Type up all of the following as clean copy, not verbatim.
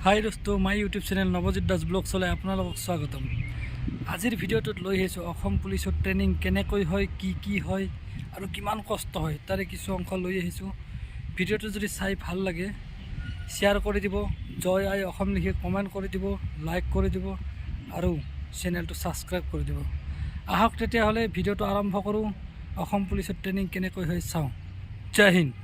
High দোস্ত my YouTube channel Nabajit Das vlog চলে আপোনালোকক স্বাগতম। আজিৰ ভিডিঅ'টোত লৈ আহিছোঁ অসম পুলিচৰ ট্ৰেইনিং কেনেকৈ হয়, কি হয় আৰু কিমান কষ্ট হয় তাৰে কিছু অংশ লৈ আহিছোঁ। ভিডিঅ'টো যদি চাই ভাল লাগে শ্বেয়াৰ কৰি দিব, জয় আই অসম লিখি কমেণ্ট কৰি দিব, লাইক কৰি দিব আৰু চেনেলটো ছাবস্ক্ৰাইব কৰি দিব। আহক তেতিয়াহ'লে ভিডিঅ'টো আৰম্ভ কৰোঁ। অসম পুলিচৰ ট্ৰেইনিং কেনেকৈ হয় চাওঁ। জয় হিন্দ।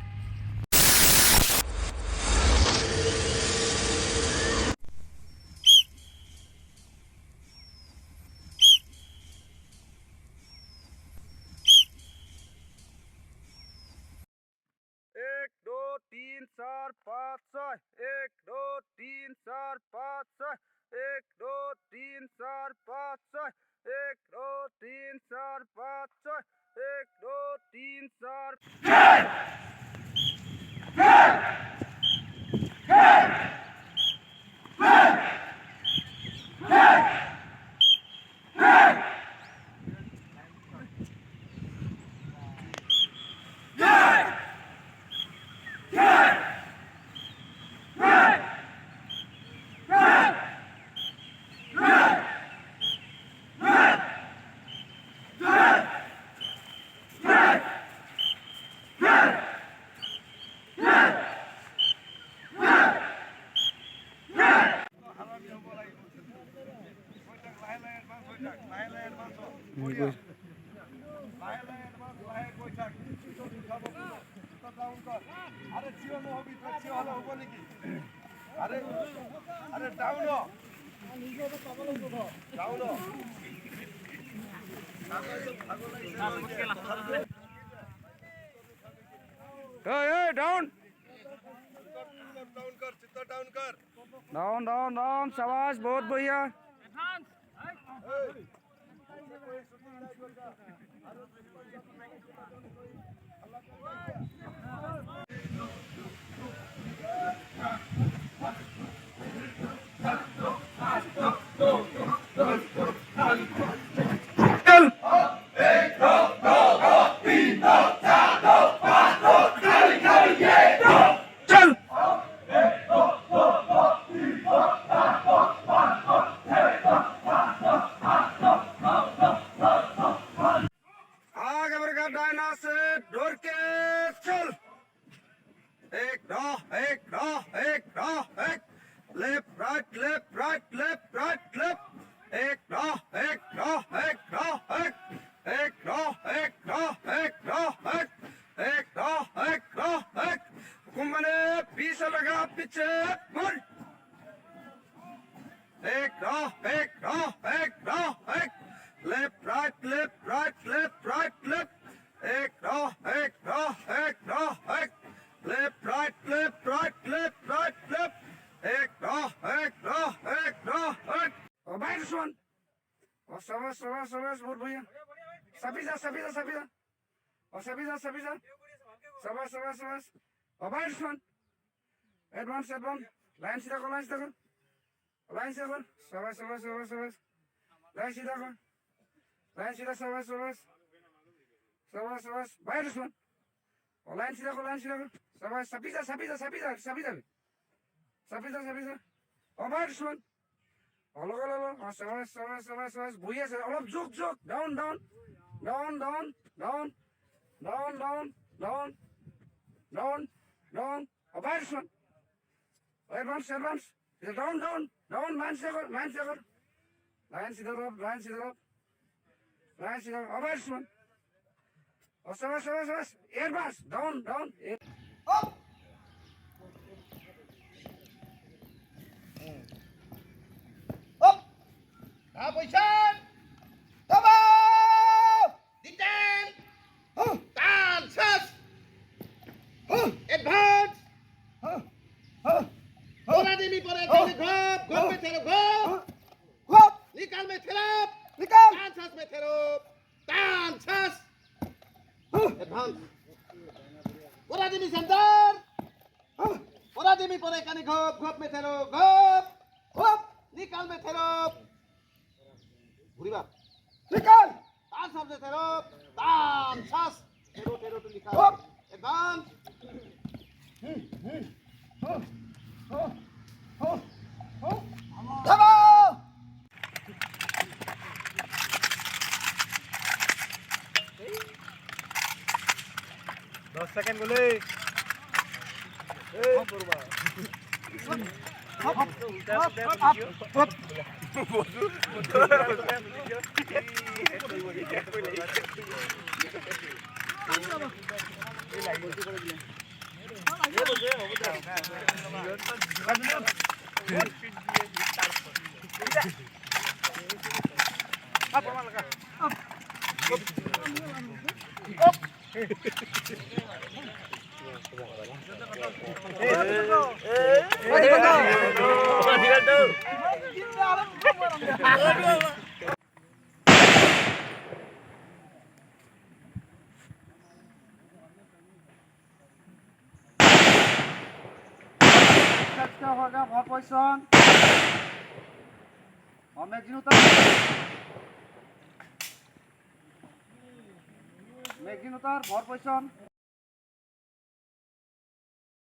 एक दो तीन चार पाँच छः, एक दो तीन चार पाँच छः, एक दो तीन चार पाँच छः, एक दो तीन चार पाँच छः, एक दो तीन चार। डाउन शाबाश, बहुत बढ़िया। Advance, line sida kor, line sida kor, sabas, line sida kor, line sida, sabas, bayar usman, line sida kor, sabas, sapisa, bayar usman, olo, sabas, buya, olop zuk, down, bayar usman. Advance, down, line sida kor, line sida, bayar usman, sabas, advance, down, up. Position! Double! Detain! Dance! Advance! Thoda dimi pore kani gop mein thero gop! Nikal mein therap! Dance mein thero! Dance! Advance! Thoda dimi center! Thoda dimi pore kani gop mein thero gop! Nikal mein thero! Buriba. Nikal. Dance of the thero. Dance. Thero to nikal. Advance. Hoga bhar position. Magazine utar bhar position.